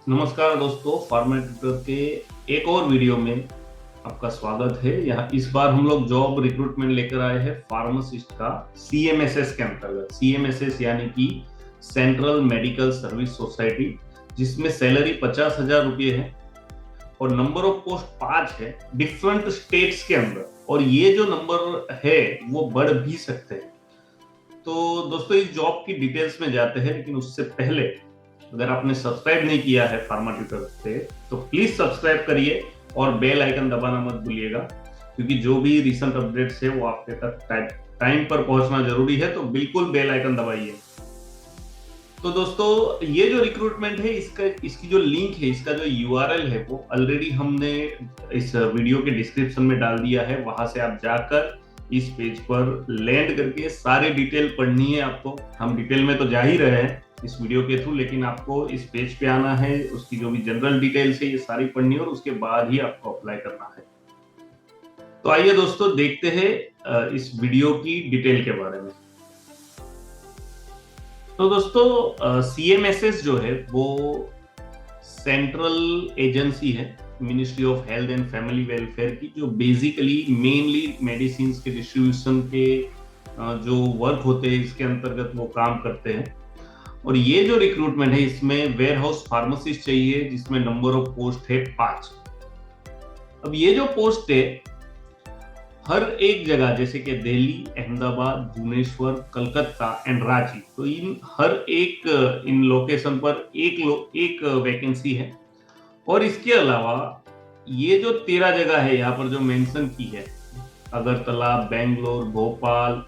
नमस्कार दोस्तों, pharma tutor के एक और वीडियो में आपका स्वागत है। यहाँ इस बार हम लोग जॉब रिक्रूटमेंट लेकर आए हैं फार्मासिस्ट का सीएमएसएस के अंतर्गत। सीएमएसएस यानी कि सेंट्रल मेडिकल सर्विस सोसाइटी, जिसमें सैलरी 50,000 रुपये है और नंबर ऑफ पोस्ट 5 है डिफरेंट स्टेट्स के अंदर। और ये जो नंबर है वो बढ़ भी सकते हैं। तो दोस्तों, इस जॉब की डिटेल्स में जाते हैं, लेकिन उससे पहले अगर आपने सब्सक्राइब नहीं किया है फार्मा ट्यूटर से तो प्लीज सब्सक्राइब करिए और बेल आइकन दबाना मत भूलिएगा, क्योंकि जो भी रिसेंट अपडेट्स है वो आपके तक टाइम पर पहुंचना जरूरी है। तो बिल्कुल बेल आइकन दबाइए। तो दोस्तों, ये जो रिक्रूटमेंट है इसकी जो लिंक है, इसका जो यूआरएल है वो ऑलरेडी हमने इस वीडियो के डिस्क्रिप्शन में डाल दिया है। वहां से आप जाकर इस पेज पर लैंड करके सारी डिटेल पढ़नी है आपको। हम डिटेल में तो जा ही रहे हैं इस वीडियो के थ्रू, लेकिन आपको इस पेज पे आना है, उसकी जो भी जनरल डिटेल्स है ये सारी पढ़नी है और उसके बाद ही आपको अप्लाई करना है। तो आइए दोस्तों, देखते हैं इस वीडियो की डिटेल के बारे में। तो दोस्तों, सीएमएसएस जो है वो सेंट्रल एजेंसी है ministry of health and family welfare की, जो बेसिकली मेनली मेडिसिन के डिस्ट्रीब्यूशन के जो वर्क होते हैं इसके अंतर्गत वो काम करते हैं। और ये जो रिक्रूटमेंट है इसमें वेयर हाउस फार्मासिस्ट चाहिए, जिसमें नंबर ऑफ पोस्ट है 5। अब ये जो पोस्ट है हर एक जगह, जैसे कि दिल्ली, अहमदाबाद, भुवनेश्वर, कलकत्ता एंड रांची, तो इन हर एक इन लोकेशन पर एक वैकेंसी है। और इसके अलावा ये जो 13 जगह है यहाँ पर जो मेंशन की है, अगरतला, बेंगलोर, भोपाल,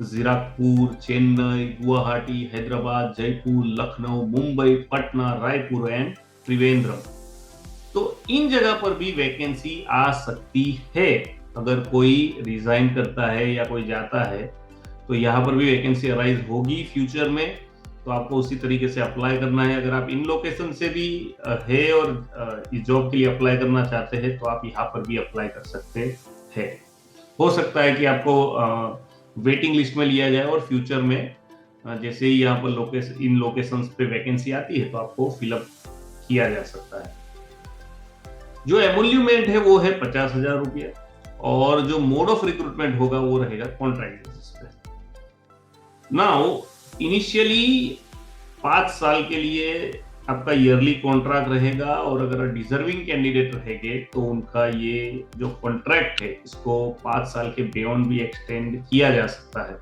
जीरापुर, चेन्नई, गुवाहाटी, हैदराबाद, जयपुर, लखनऊ, मुंबई, पटना, रायपुर एंड त्रिवेंद्रम, तो इन जगह पर भी वैकेंसी आ सकती है। अगर कोई रिजाइन करता है या कोई जाता है तो यहाँ पर भी वैकेंसी अराइज होगी फ्यूचर में। तो आपको उसी तरीके से अप्लाई करना है। अगर आप इन लोकेशन से भी है और इस जॉब के लिए अप्लाई करना चाहते हैं तो आप यहाँ पर भी अप्लाई कर सकते हैं। हो सकता है कि आपको वेटिंग लिस्ट में लिया जाए और फ्यूचर में जैसे ही यहाँ पर इन लोकेशंस पे वैकेंसी आती है तो आपको फिलअप किया जा सकता है। जो एमोल्यूमेंट है वो है 50,000 रुपये और जो मोड ऑफ रिक्रूटमेंट होगा वो रहेगा कॉन्ट्रैक्ट बेसिस पे। नाउ इनिशियली 5 साल के लिए आपका ईयरली कॉन्ट्रैक्ट रहेगा, और अगर डिजर्विंग कैंडिडेट रहेंगे तो उनका ये जो कॉन्ट्रैक्ट है इसको 5 साल के बियॉन्ड भी एक्सटेंड किया जा सकता है।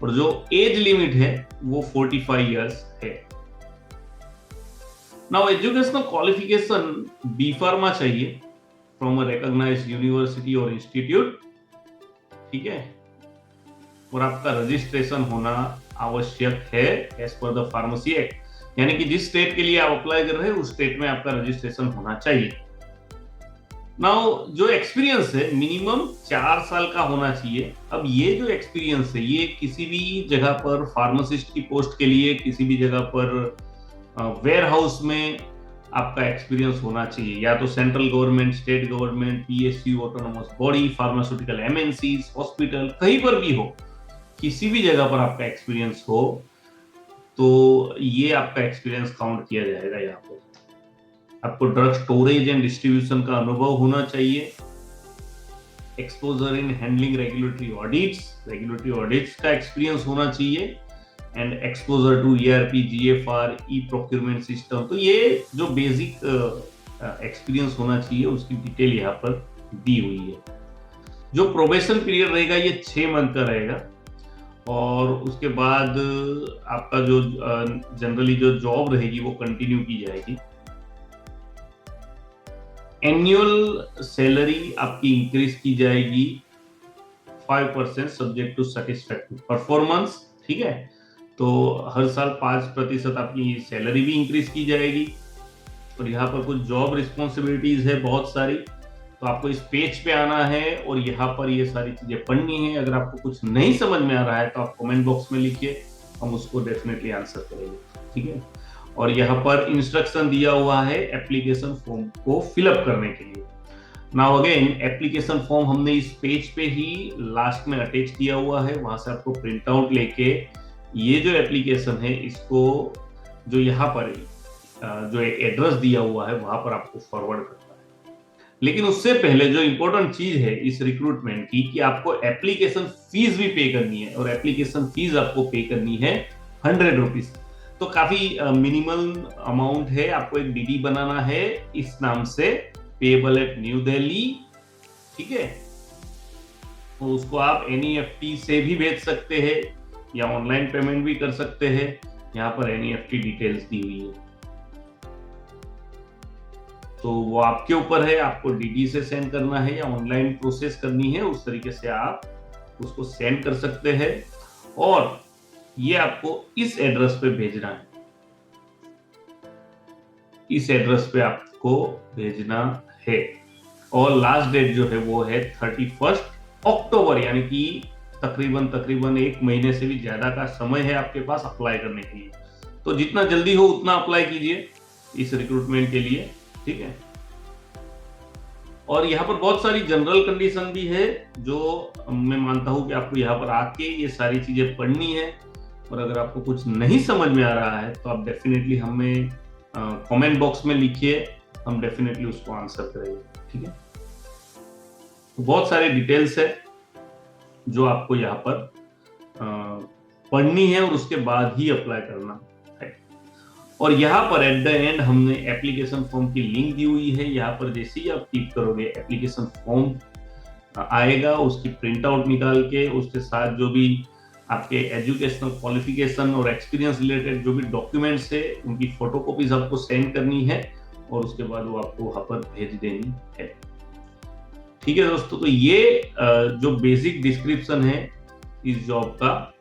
और जो एज लिमिट है वो 45 इयर्स है। Now educational qualification B pharma चाहिए फ्रॉम अ रिकॉग्नाइज्ड यूनिवर्सिटी और इंस्टीट्यूट, ठीक है। और आपका रजिस्ट्रेशन होना आवश्यक है as per the pharmacy act, यानी कि जिस स्टेट के लिए आप अप्लाई कर रहे हैं उस स्टेट में आपका रजिस्ट्रेशन होना चाहिए। नाउ जो एक्सपीरियंस है मिनिमम 4 साल का होना चाहिए। अब ये जो एक्सपीरियंस है ये किसी भी जगह पर फार्मासिस्ट की पोस्ट के लिए, किसी भी जगह पर वेयर हाउस में आपका एक्सपीरियंस होना चाहिए, या तो central government, state government, PSU, autonomous body, pharmaceutical MNCs, hospital, कहीं पर भी हो, किसी भी जगह पर आपका एक्सपीरियंस हो तो ये आपका एक्सपीरियंस काउंट किया जाएगा। यहाँ पर आपको ड्रग स्टोरेज एंड डिस्ट्रीब्यूशन का अनुभव होना चाहिए, exposure in handling regulatory audits का एक्सपीरियंस होना चाहिए, and exposure to ERP, GFR, E procurement system. तो ये जो बेसिक एक्सपीरियंस होना चाहिए उसकी डिटेल यहाँ पर दी हुई है। जो प्रोबेशन पीरियड रहेगा ये 6 मंथ का रहेगा, और उसके बाद आपका जो जनरली जो जॉब रहेगी वो कंटिन्यू की जाएगी। एनुअल सैलरी आपकी इंक्रीज की जाएगी 5% सब्जेक्ट टू सेटिस्फैक्टरी परफॉर्मेंस, ठीक है। तो हर साल 5% आपकी सैलरी भी इंक्रीज की जाएगी। और यहाँ पर कुछ जॉब रिस्पॉन्सिबिलिटीज है बहुत सारी, तो आपको इस पेज पे आना है और यहाँ पर ये सारी चीजें पढ़नी है। अगर आपको कुछ नहीं समझ में आ रहा है तो आप कमेंट बॉक्स में लिखिए, हम उसको डेफिनेटली आंसर करेंगे, ठीक है। और यहाँ पर इंस्ट्रक्शन दिया हुआ है एप्लीकेशन फॉर्म को फिलअप करने के लिए। नाउ अगेन एप्लीकेशन फॉर्म हमने इस पेज पे ही लास्ट में अटैच किया हुआ है, वहां से आपको प्रिंट आउट लेके ये जो एप्लीकेशन है इसको जो यहाँ पर जो एड्रेस दिया हुआ है वहां पर आपको फॉरवर्ड करना है। लेकिन उससे पहले जो इंपॉर्टेंट चीज है इस रिक्रूटमेंट की, कि आपको एप्लीकेशन फीस भी पे करनी है, और एप्लीकेशन फीस आपको पे करनी है 100 रुपीज। तो काफी मिनिमल अमाउंट है। आपको एक डीडी बनाना है इस नाम से, पेएबल एट न्यू दिल्ली, ठीक है। तो उसको आप एनईएफटी से भी भेज सकते हैं या ऑनलाइन पेमेंट भी कर सकते हैं। यहाँ पर एनईएफटी डिटेल्स दी हुई है, तो वो आपके ऊपर है, आपको डीडी से सेंड करना है या ऑनलाइन प्रोसेस करनी है, उस तरीके से आप उसको सेंड कर सकते हैं। और ये आपको इस एड्रेस पे भेजना है, इस एड्रेस पे आपको भेजना है। और लास्ट डेट जो है वो है 31 अक्टूबर, यानी कि तकरीबन 1 महीने से भी ज्यादा का समय है आपके पास अप्लाई करने के लिए। तो जितना जल्दी हो उतना अप्लाई कीजिए इस रिक्रूटमेंट के लिए, ठीक है। और यहाँ पर बहुत सारी जनरल कंडीशन भी है, जो मैं मानता हूँ कि आपको यहाँ पर आके ये सारी चीजें पढ़नी है। और अगर आपको कुछ नहीं समझ में आ रहा है तो आप डेफिनेटली हमें कमेंट बॉक्स में लिखिए, हम डेफिनेटली उसको आंसर करेंगे, ठीक है। तो बहुत सारे डिटेल्स है जो आपको यहाँ पर पढ़नी है और उसके बाद ही अप्लाई करना है। और यहाँ पर एट द एंड हमने एप्लीकेशन फॉर्म की लिंक दी हुई है। यहाँ पर जैसे ही आप क्लिक करोगे एप्लीकेशन फॉर्म आएगा, उसकी प्रिंट आउट निकाल के उसके साथ जो भी आपके एजुकेशनल क्वालिफिकेशन और एक्सपीरियंस रिलेटेड जो भी डॉक्यूमेंट्स है उनकी फोटोकॉपीज आपको सेंड करनी है, और उसके बाद वो आपको वहां पर भेज देनी है, ठीक है दोस्तों। तो ये जो बेसिक डिस्क्रिप्शन है इस जॉब का,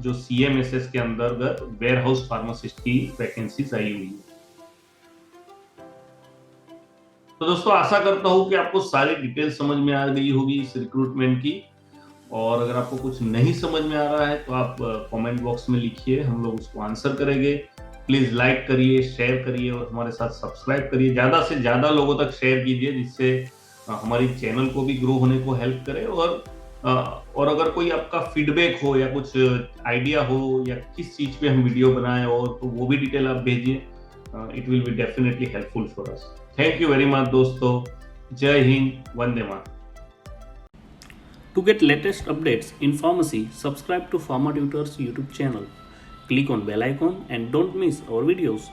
जो सीएमएसएस के अंतर्गत वेयर हाउस फार्मासिस्ट की वैकेंसीज आई हुई है। तो दोस्तों आशा करता हूं कि आपको सारी डिटेल समझ में आ गई होगी इस रिक्रूटमेंट की। और अगर आपको कुछ नहीं समझ में आ रहा है तो आप कमेंट बॉक्स में लिखिए, हम लोग उसको आंसर करेंगे। प्लीज लाइक करिए, शेयर करिए और हमारे साथ सब्सक्राइब करिए। ज्यादा से ज्यादा लोगों तक शेयर कीजिए, जिससे हमारी चैनल को भी ग्रो होने को हेल्प करे। और अगर कोई आपका फीडबैक हो या कुछ आइडिया हो या किस चीज पे हम वीडियो बनाए और तो वो भी डिटेल आप भेजिए। It will be definitely helpful for us. Thank you very much दोस्तों। जय Hind, Vande Mataram. To get latest updates in pharmacy, subscribe to Pharma Tutors YouTube channel. Click on bell icon and don't miss our videos.